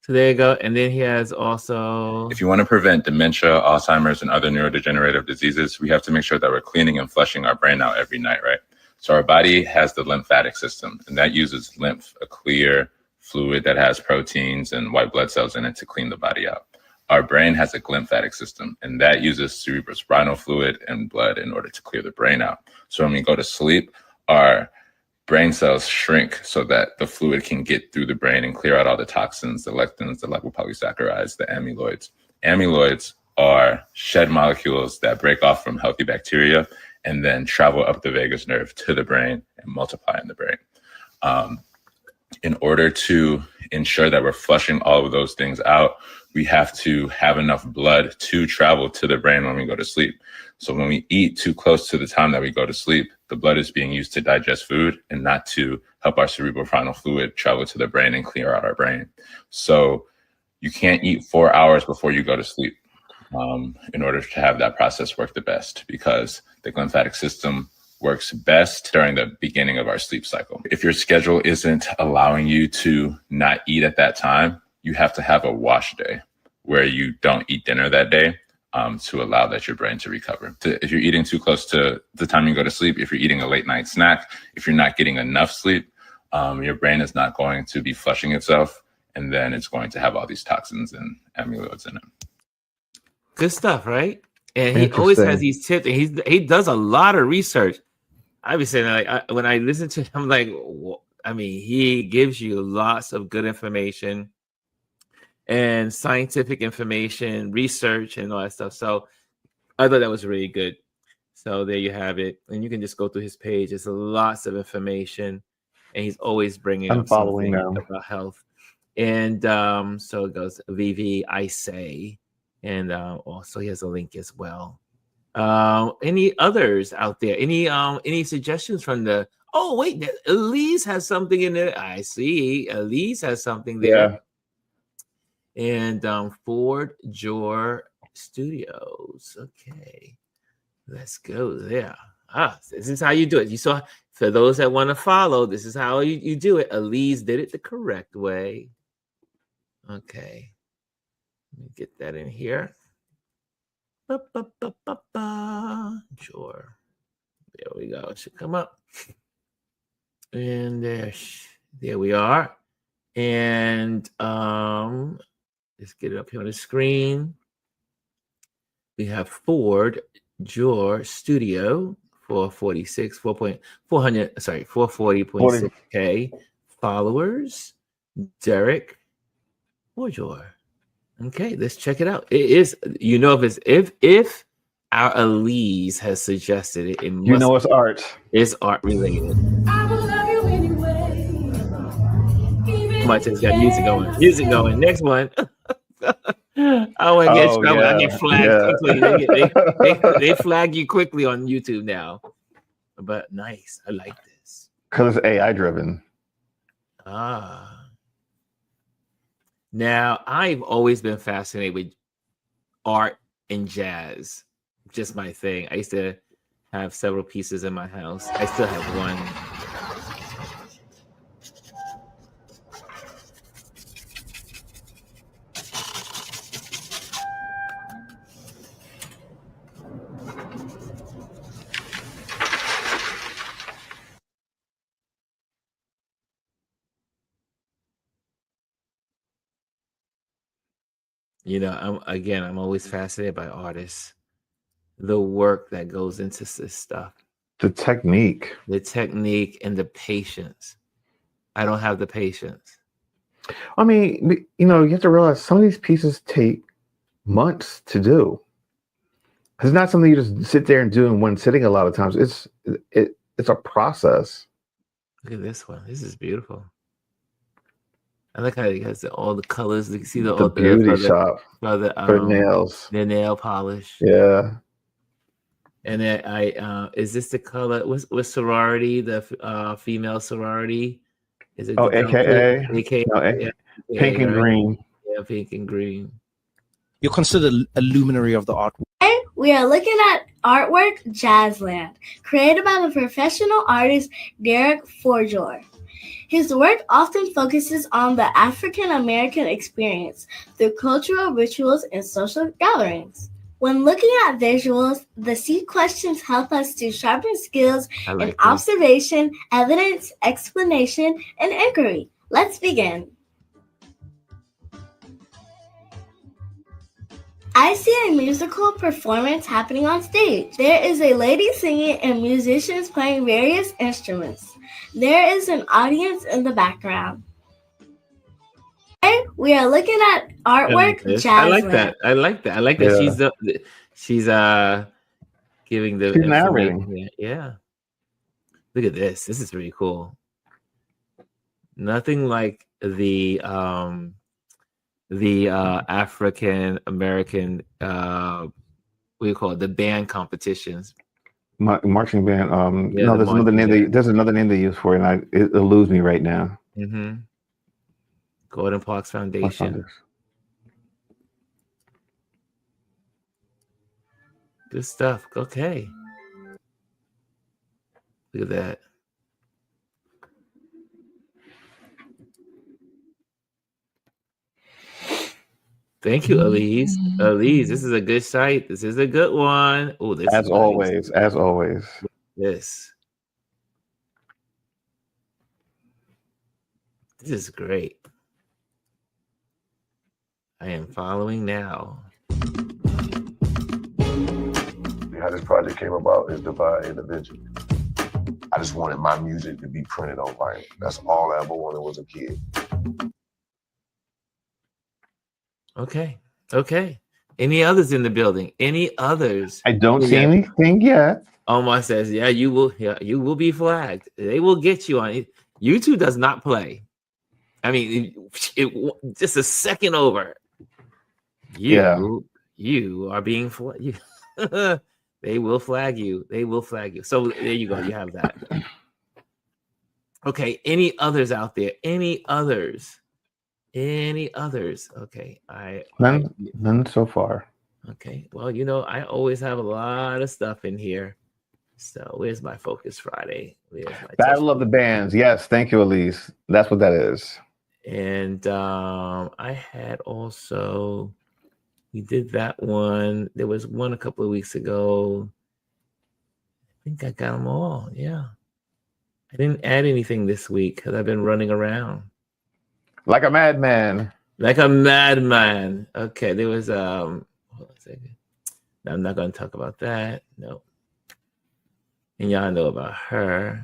So there you go. And then he has also. If you want to prevent dementia, Alzheimer's, and other neurodegenerative diseases, we have to make sure that we're cleaning and flushing our brain out every night, right? So our body has the lymphatic system, and that uses lymph, a clear fluid that has proteins and white blood cells in it to clean the body out. Our brain has a glymphatic system, and that uses cerebrospinal fluid and blood in order to clear the brain out. So when we go to sleep, our brain cells shrink so that the fluid can get through the brain and clear out all the toxins, the lectins, the lipopolysaccharides, the amyloids. Amyloids are shed molecules that break off from healthy bacteria and then travel up the vagus nerve to the brain and multiply in the brain. In order to ensure that we're flushing all of those things out, we have to have enough blood to travel to the brain when we go to sleep. So when we eat too close to the time that we go to sleep, the blood is being used to digest food and not to help our cerebrospinal fluid travel to the brain and clear out our brain. So you can't eat 4 hours before you go to sleep in order to have that process work the best, because the glymphatic system works best during the beginning of our sleep cycle. If your schedule isn't allowing you to not eat at that time, you have to have a wash day where you don't eat dinner that day to allow that your brain to recover. If you're eating too close to the time you go to sleep, if you're eating a late night snack, if you're not getting enough sleep, your brain is not going to be flushing itself, and then it's going to have all these toxins and amyloids in it. Good stuff, right? And he always Interesting. has these tips, and he does a lot of research. I be saying, like, when I listen to him, I'm like, I mean, he gives you lots of good information and scientific information, research, and all that stuff. So I thought that was really good. So there you have it, and you can just go through his page. There's lots of information, and he's always bringing I'm up following something now. about health. And so it goes VV, I say, and also he has a link as well. Any others out there? Any suggestions from the? Oh wait, Elise has something in there. I see. Elise has something there. And Ford Jor Studios. Okay, let's go there. This is how you do it. You saw, for those that want to follow, this is how you do it. Elise did it the correct way. Okay, let me get that in here. Sure. There we go. It should come up. And there we are. And let's get it up here on the screen. We have Ford Jor Studio for 440.6K followers. Derek Ford. Okay, let's check it out. It is, if our Elise has suggested it, it must, it's art. It's art related. I will love you anyway. Much has got music going. Music going. Next one. I want to get in trouble. I get flagged quickly. They flag you quickly on YouTube now. But nice. I like this. Because it's AI driven. Now, I've always been fascinated with art and jazz. Just my thing. I used to have several pieces in my house. I still have one. You know, I'm always fascinated by artists, the work that goes into this stuff, the technique and the patience. I don't have the patience. I mean, you have to realize some of these pieces take months to do. It's not something you just sit there and do in one sitting. A lot of times, it's a process. Look at this one. This is beautiful. I like how it has all the colors. You see the beauty shop for nails, the nail polish. Yeah. And then is this the color? What's sorority? The female sorority? Is it? AKA. Yeah, pink and green. Yeah, pink and green. You're considered a luminary of the art. We are looking at artwork Jazzland, created by the professional artist Derek Forjor. His work often focuses on the African American experience through cultural rituals and social gatherings. When looking at visuals, the C questions help us to sharpen skills in observation, evidence, explanation, and inquiry. Let's begin. I see a musical performance happening on stage. There is a lady singing and musicians playing various instruments. There is an audience in the background. We are looking at artwork Jazzland. I like that. Yeah. She's giving the narrating. Yeah. Look at this. This is really cool. Nothing like the African American what do you call it? The band competitions. Marching band. There's another name. There's another name they use for it, and it eludes me right now. Mm-hmm. Gordon Parks Foundation. Good stuff. Okay. Look at that. Thank you, Elise. Elise, this is a good site. This is a good one. Oh, this as always. This is great. I am following now. how this project came about is Divine Intervention. I just wanted my music to be printed on vinyl. That's all I ever wanted was a kid. Okay. Any others in the building? Any others? I don't see anything yet. Omar says, "Yeah, you will be flagged. They will get you on it. YouTube does not play. I mean, just a second over. You are being flagged. They will flag you. They will flag you. So there you go. You have that. Okay. Any others out there? Any others? Okay. None so far. Okay. Well, I always have a lot of stuff in here. So where's my Focus Friday? Battle of the Bands. Yes. Thank you, Elise. That's what that is. And I had also, we did that one. There was one a couple of weeks ago. I think I got them all. Yeah. I didn't add anything this week because I've been running around. Like a madman. Okay. There was, hold on a second. No, I'm not going to talk about that. No. And y'all know about her.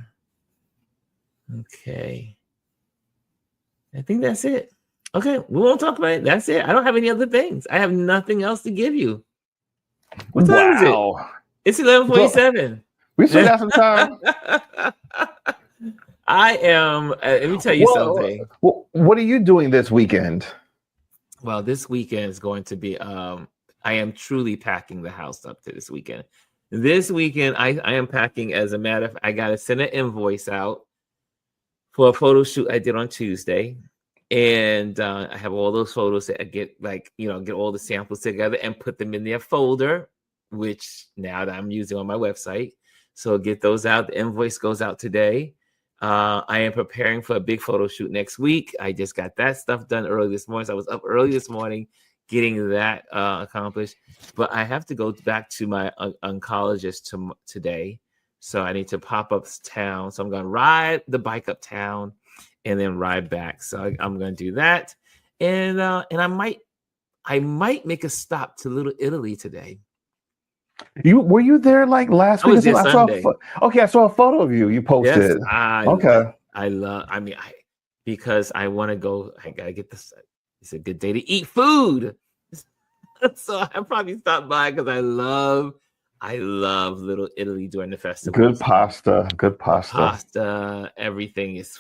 Okay. I think that's it. Okay, we won't talk about it. That's it. I don't have any other things. I have nothing else to give you. What time is it? It's 11:47. We still got some time. I am. Let me tell you something. What are you doing this weekend? Well, this weekend is going to be. I am truly packing the house up to this weekend. This weekend, I am packing. As a matter of fact, I got to send an invoice out for a photo shoot I did on Tuesday. And I have all those photos that I get, get all the samples together and put them in their folder, which now that I'm using on my website. So get those out. The invoice goes out today. I am preparing for a big photo shoot next week. I just got that stuff done early this morning. So I was up early this morning getting that accomplished. But I have to go back to my oncologist today. So I need to pop up town. So I'm going to ride the bike uptown and then ride back. So I'm going to do that. And I might make a stop to Little Italy today. Were you there like last week? I Sunday. I saw a photo of you. You posted. Yes, because I want to go. I gotta get this. It's a good day to eat food. So I probably stopped by because I love Little Italy during the festival. Good pasta. Everything is.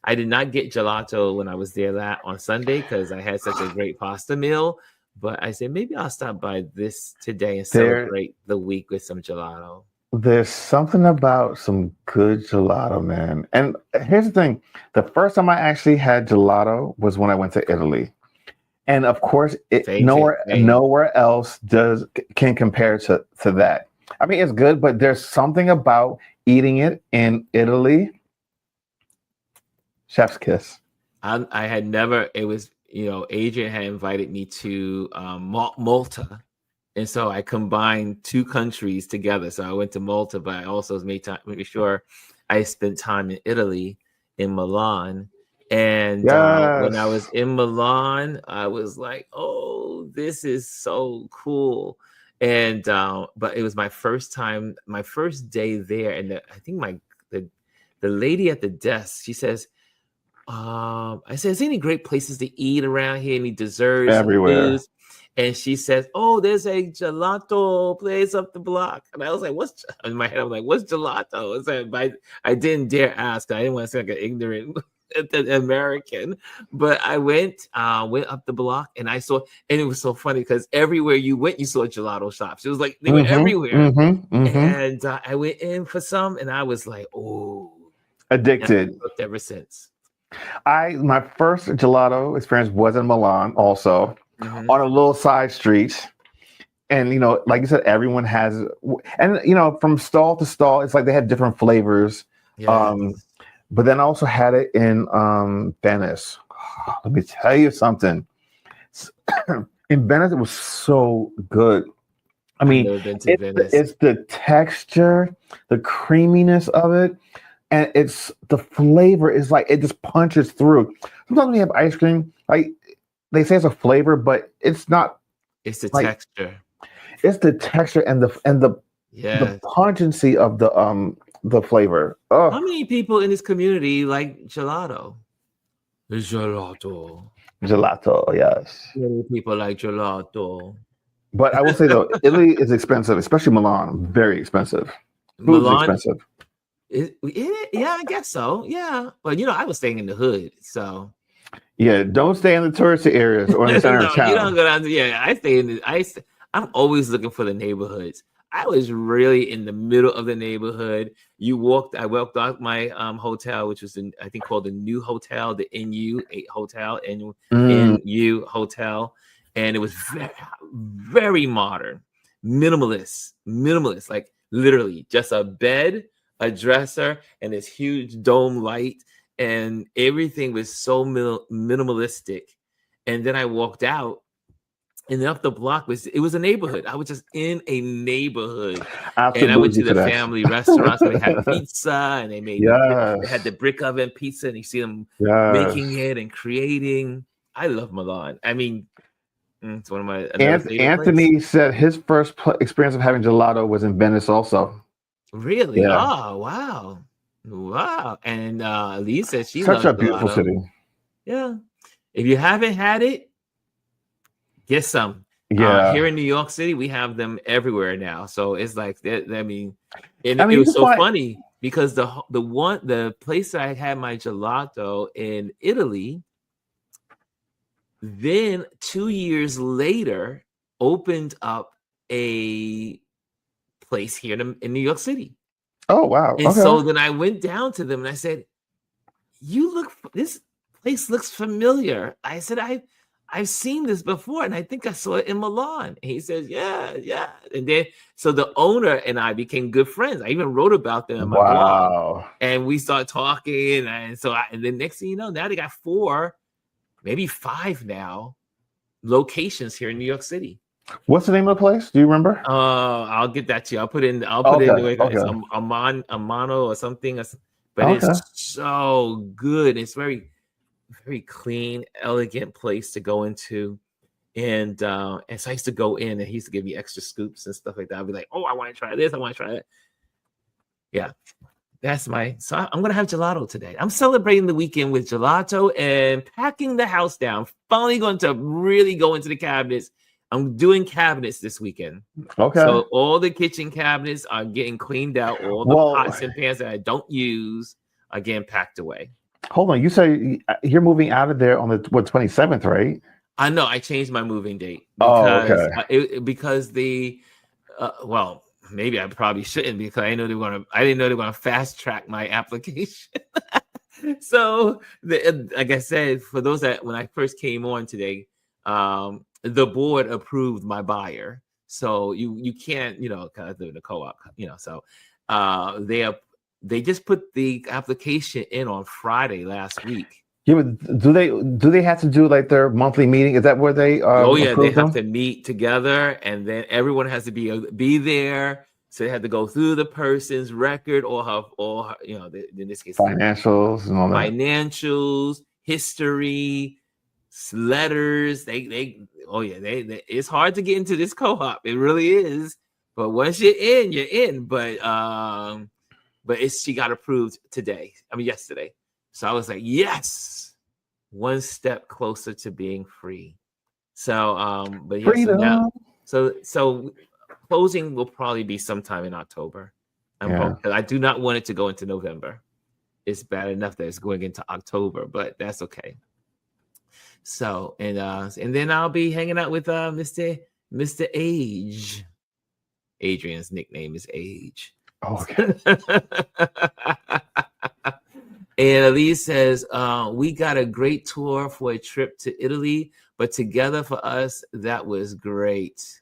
I did not get gelato when I was there on Sunday because I had such a great pasta meal. But I said maybe I'll stop by this today and celebrate the week with some gelato. There's something about some good gelato, man. And here's the thing: the first time I actually had gelato was when I went to Italy, and of course, nowhere else can compare to that. I mean, it's good, but there's something about eating it in Italy. Chef's kiss. I had never. It was. Adrian had invited me to Malta. And so I combined two countries together. So I went to Malta, but I also made sure I spent time in Italy, in Milan. And when I was in Milan, I was like, oh, this is so cool. And but it was my first day there. And I think the lady at the desk, she says, I said, is there any great places to eat around here? Any desserts? Everywhere. And she says, oh, there's a gelato place up the block. And I was like, in my head, I'm like, what's gelato? So I didn't dare ask. I didn't want to sound like an ignorant American. But I went up the block and I saw, and it was so funny because everywhere you went, you saw gelato shops. It was like they were everywhere. And I went in for some and I was like, oh. Addicted. Ever since. My first gelato experience was in Milan also, on a little side street. And, like you said, everyone has, and, from stall to stall, it's like they had different flavors. Yes. But then I also had it in Venice. Let me tell you something. In Venice, it was so good. I mean, it's the texture, the creaminess of it. And it's the flavor is like it just punches through. Sometimes when you have ice cream, like they say it's a flavor, but it's not. It's the texture. It's the texture and the Yeah. pungency of the flavor. How Oh, many people in this community like gelato? Gelato. gelato, yes. Many people like gelato. But I will say though, Italy is expensive, especially Milan. Very expensive. Food's Milan, expensive. yeah, I guess so. Yeah, but I was staying in the hood, so Yeah, don't stay in the touristy areas or in the center no, of you don't town. go down. Yeah, I stay in. I'm always looking for the neighborhoods. I was really in the middle of the neighborhood. I walked out my hotel, which was I think called the New Hotel, the NU8 Hotel, NU Hotel, and it was very, very modern, minimalist, like literally just a bed, a dresser, and this huge dome light, and everything was so minimalistic. And then I walked out. And then up the block was a neighborhood. I was just in a neighborhood, and I went to the family restaurants where they had pizza, and they had the brick oven pizza, and you see them making it and creating. I love Milan. I mean, it's one of my Anthony said his first experience of having gelato was in Venice, also. Really? Yeah. Oh, wow! And Lee said she such loves a beautiful gelato. city. Yeah. If you haven't had it, get some. Yeah. Here in New York City, we have them everywhere now. So it's like that. It was so funny because the place that I had my gelato in Italy, then 2 years later opened up a place here in New York City. Oh wow! And so then I went down to them and I said, this place looks familiar. I said, I've seen this before, and I think I saw it in Milan. And he says, yeah. And then, so the owner and I became good friends. I even wrote about them in my blog. And we started talking. And then next thing you know, now they got 4, maybe 5 now, locations here in New York City. What's the name of the place? Do you remember? I'll get that to you. I'll put it in it's Amano or something. But it's so good. It's very, very clean, elegant place to go into. And so I used to go in, and he used to give me extra scoops and stuff like that. I'd be like, oh, I want to try this. I want to try that. Yeah. So I'm going to have gelato today. I'm celebrating the weekend with gelato and packing the house down. Finally going to really go into the cabinets. I'm doing cabinets this weekend. Okay. So all the kitchen cabinets are getting cleaned out. All the pots and pans that I don't use are getting packed away. Hold on. You say you're moving out of there on the 27th, right? I know. I changed my moving date because maybe I probably shouldn't, because I didn't know they were gonna fast track my application. So like I said, for those that when I first came on today, the board approved my buyer. So you can't, kind of do the co-op, so they just put the application in on Friday last week. Yeah, but do they have to do like their monthly meeting? Is that where they? They have to meet together, and then everyone has to be there. So they had to go through the person's record or her, in this case, financials and all that. Financials, history, letters. It's hard to get into this co-op. It really is. But once you're in, you're in. But she got approved yesterday. So I was like, yes, one step closer to being free. So, but yeah, so closing will probably be sometime in October. I do not want it to go into November. It's bad enough that it's going into October, but that's okay. So, and then I'll be hanging out with Mr. Age. Adrian's nickname is Age. Oh, okay. And Elise says, we got a great tour for a trip to Italy, but together for us, that was great.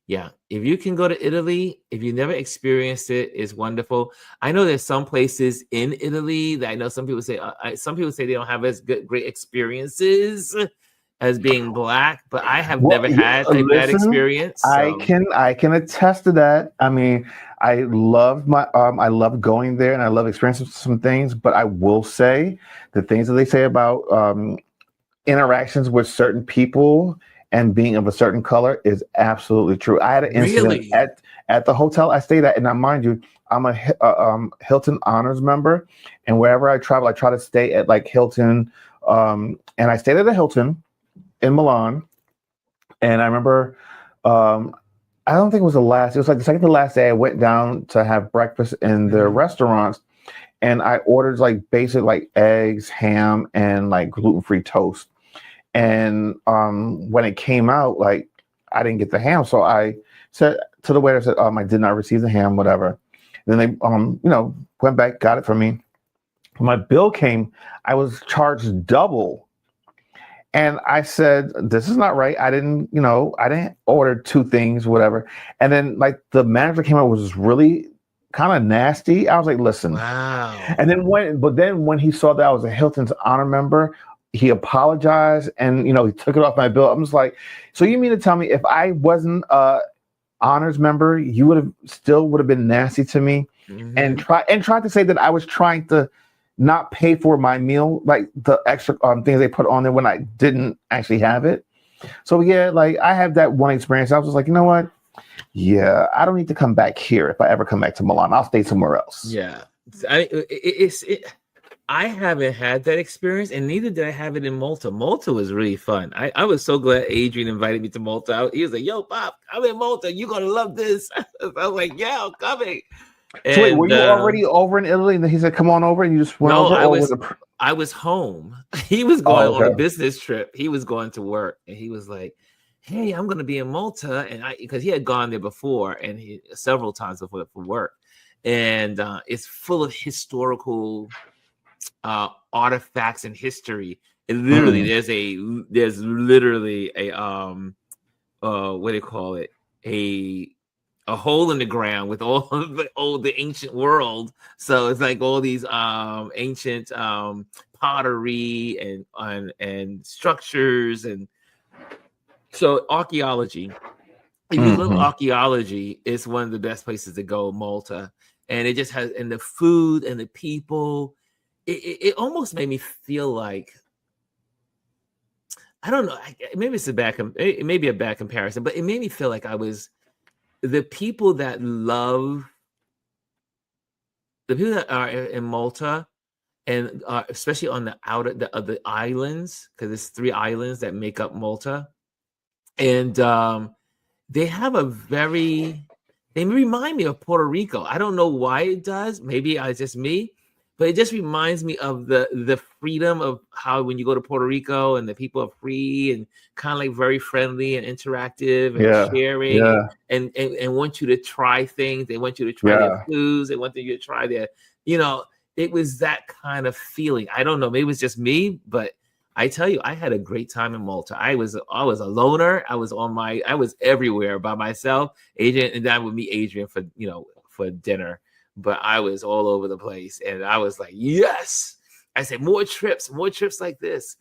Yeah, if you can go to Italy, if you never experienced it, it's wonderful. I know there's some places in Italy that I know some people say they don't have as great experiences as being Black, but I have never had a bad experience. So. I can attest to that. I mean, I love I love going there and I love experiencing some things, but I will say the things that they say about interactions with certain people and being of a certain color is absolutely true. I had an incident Really? at the hotel I stayed at, and now mind you, I'm a Hilton Honors member, and wherever I travel, I try to stay at like Hilton. And I stayed at a Hilton in Milan, and I remember, I don't think it was the last. It was like the second to last day. I went down to have breakfast in the restaurants, and I ordered like basic like eggs, ham, and like gluten-free toast. And when it came out, like I didn't get the ham, so I said to the waiter, I said, I did not receive the ham, whatever. Then they, went back, got it for me. When my bill came, I was charged double. And I said, this is not right. I didn't order two things, whatever. And then like the manager came out, was really kind of nasty. I was like, listen. Wow. And then when he saw that I was a Hilton's Honor member, he apologized and, he took it off my bill. I'm just like, so you mean to tell me if I wasn't honors member, you would have been nasty to me and tried to say that I was trying to not pay for my meal, like the extra things they put on there when I didn't actually have it. So yeah, like I have that one experience. I was just like, you know what? Yeah, I don't need to come back here. If I ever come back to Milan, I'll stay somewhere else. Yeah, I haven't had that experience, and neither did I have it in Malta. Malta was really fun. I was so glad Adrian invited me to Malta. He was like, yo, Pop, I'm in Malta. You're going to love this. I was like, yeah, I'm coming. So wait, were you already over in Italy? And he said, come on over, and you just went over? I was home. He was going on a business trip. He was going to work, and he was like, hey, I'm going to be in Malta. And because he had gone there before, and several times before for work. And it's full of historical artifacts and history. And literally there's literally a what do you call it, a hole in the ground with all the ancient world. So it's like all these ancient pottery and structures. And so archaeology, if you love archaeology, it's one of the best places to go, Malta. And it just has, and the food and the people, it almost made me feel like, I don't know, maybe it's a bad comparison, but it made me feel like I was the people that are in Malta, and especially on the islands, because there's 3 islands that make up Malta, and they have they remind me of Puerto Rico. I don't know why it does. Maybe it's just me, but it just reminds me of the freedom of how when you go to Puerto Rico and the people are free and kind of like very friendly and interactive and sharing and want you to try things. They want you to try their foods. They want you to try their, it was that kind of feeling. I don't know. Maybe it was just me, but I tell you, I had a great time in Malta. I was a loner. I was everywhere by myself. Adrian and I would meet Adrian for dinner, but I was all over the place, and I was like, yes. I said more trips like this.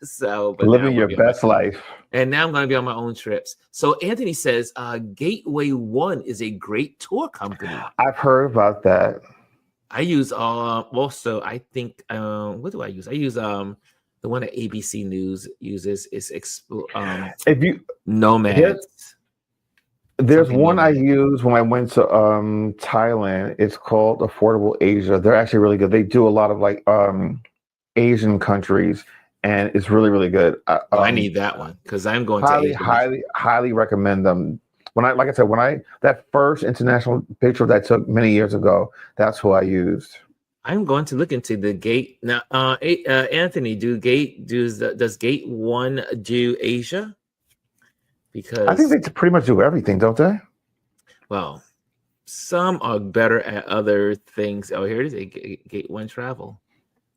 So, but living your best life. And now I'm going to be on my own trips. So Anthony says, Gateway One is a great tour company. I've heard about that. I use also. I think what do I use? I use the one that ABC News uses is Nomads. There's one I used when I went to Thailand. It's called Affordable Asia. They're actually really good. They do a lot of like Asian countries, and it's really, really good. I need that one because I'm going to Asia. Highly recommend them. That first international picture that I took many years ago, that's who I used. I'm going to look into the Gate now. Anthony, does Gate One do Asia? Because I think they pretty much do everything, don't they? Well, some are better at other things. Oh, here it is, Gate One Travel.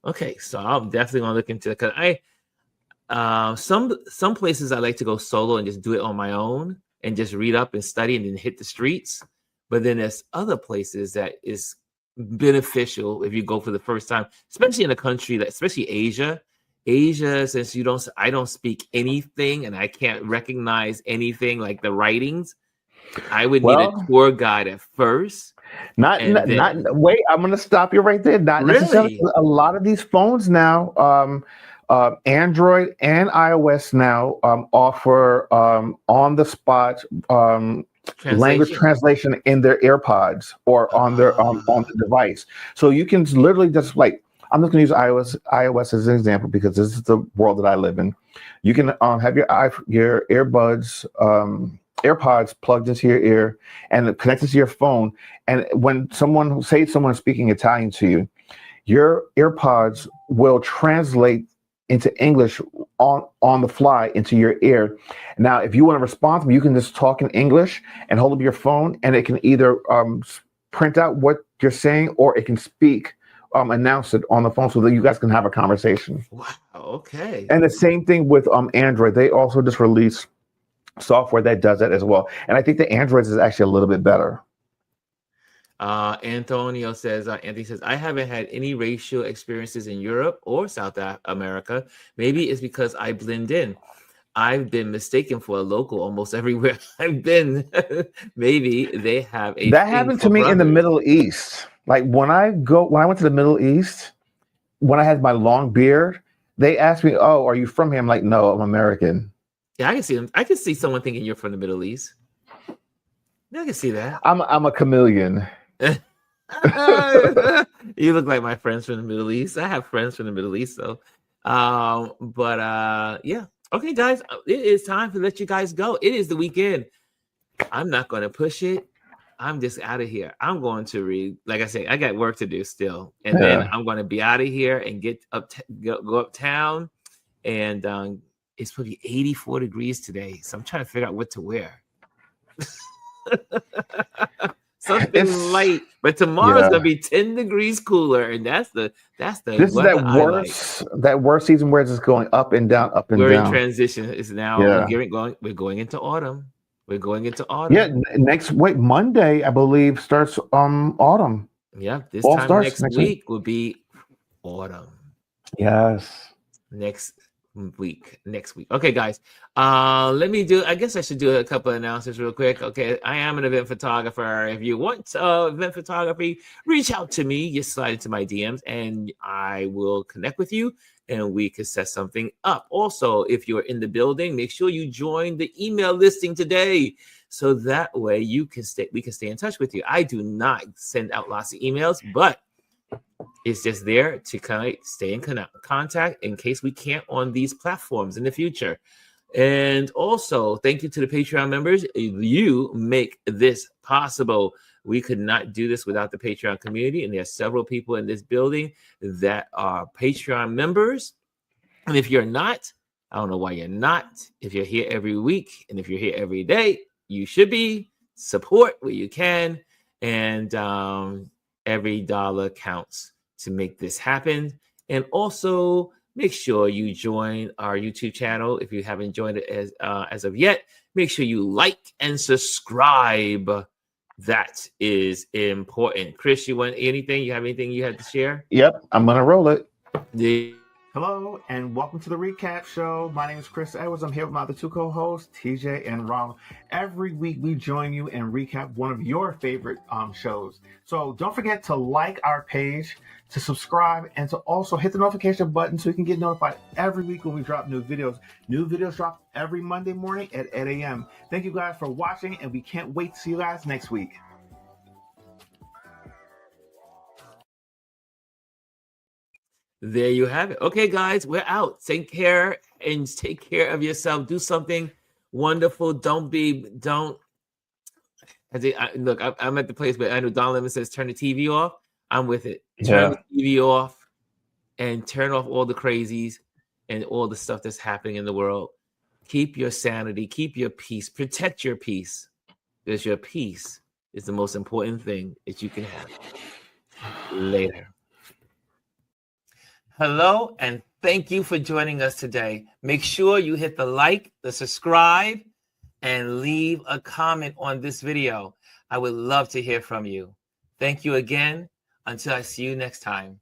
Okay, so I'm definitely going to look into it because some places I like to go solo and just do it on my own and just read up and study and then hit the streets. But then there's other places that is beneficial if you go for the first time, especially in a country especially Asia, since I don't speak anything and I can't recognize anything like the writings. I would need a tour guide at first. Wait, I'm going to stop you right there. Not necessarily. A lot of these phones now, Android and iOS now offer on the spot language translation in their AirPods or on their on the device. So you can literally just like, I'm just going to use iOS as an example because this is the world that I live in. You can have your AirPods plugged into your ear and connected to your phone. And when someone is speaking Italian to you, your AirPods will translate into English on the fly into your ear. Now, if you want to respond to them, you can just talk in English and hold up your phone, and it can either print out what you're saying or it can speak, announce it on the phone so that you guys can have a conversation. Wow. Okay. And the same thing with Android. They also just released software that does that as well. And I think the Androids is actually a little bit better. Anthony says, I haven't had any racial experiences in Europe or South America. Maybe it's because I blend in. I've been mistaken for a local almost everywhere I've been. Maybe they have a that happened to me in the Middle East. Like when I went to the Middle East, when I had my long beard, they asked me, "Oh, are you from here?" I'm like, "No, I'm American." Yeah, I can see them. I can see someone thinking you're from the Middle East. Yeah, I can see that. I'm a chameleon. You look like my friends from the Middle East. I have friends from the Middle East, though. Yeah. Okay, guys, it is time to let you guys go. It is the weekend. I'm not going to push it. I'm just out of here. I'm going to read. Like I say, I got work to do still, and then I'm going to be out of here and get up, go uptown, and it's supposed to be 84 degrees today. So I'm trying to figure out what to wear. Something light, but tomorrow's gonna be 10 degrees cooler, and that's the this is that worst season where it's just going up and down, up and down. We're in transition. It's now we're going into autumn. We're going into autumn. Yeah, Monday, I believe, starts autumn. Yeah, this time next week will be autumn. Yes. Next week. Okay, guys. Let me do. I guess I should do a couple of announcements real quick. Okay, I am an event photographer. If you want event photography, reach out to me. Just slide into my DMs, and I will connect with you, and we can set something up. Also, if you're in the building, make sure you join the email listing today, so that way we can stay in touch with you. I do not send out lots of emails, but it's just there to kind of stay in contact in case we can't on these platforms in the future. And also, thank you to the Patreon members. You make this possible. We could not do this without the Patreon community. And there are several people in this building that are Patreon members. And if you're not, I don't know why you're not. If you're here every week and if you're here every day, you should be. Support where you can. And every dollar counts to make this happen. And also make sure you join our YouTube channel. If you haven't joined it as of yet, make sure you like and subscribe. That is important. Chris, you want anything? You have anything you have to share? Yep, I'm gonna roll it. Hello and welcome to the Recap Show. My name is Chris Edwards. I'm here with my other two co-hosts, TJ and Ronald. Every week we join you and recap one of your favorite shows. So don't forget to like our page, to subscribe, and to also hit the notification button so you can get notified every week when we drop new videos. New videos drop every Monday morning at 8 a.m. Thank you guys for watching, and we can't wait to see you guys next week. There you have it. Okay, guys, we're out. Take care and take care of yourself. Do something wonderful. Look, I'm at the place where I know Don Lemon says turn the TV off. I'm with it. Turn the TV off and turn off all the crazies and all the stuff that's happening in the world. Keep your sanity. Keep your peace. Protect your peace, because your peace is the most important thing that you can have. Later. Hello, and thank you for joining us today. Make sure you hit the like, the subscribe, and leave a comment on this video. I would love to hear from you. Thank you again. Until I see you next time.